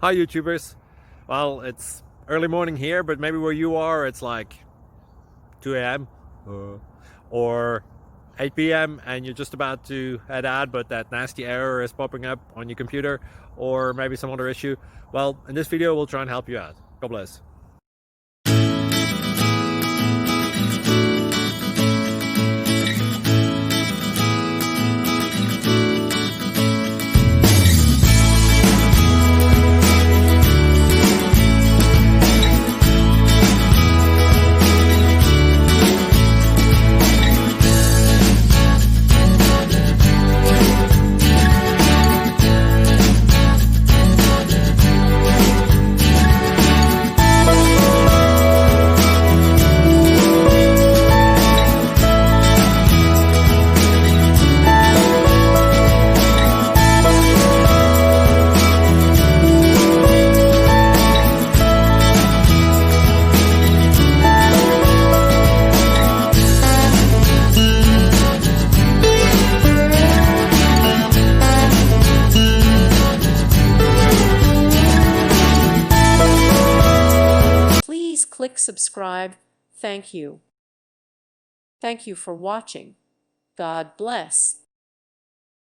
Hi YouTubers. Well, it's early morning here, but maybe where you are it's like 2 a.m. Or 8 p.m. and you're just about to head out, but that nasty error is popping up on your computer, or maybe some other issue. Well, in this video we'll try and help you out. God bless. Please click subscribe. Thank you. Thank you for watching. God bless.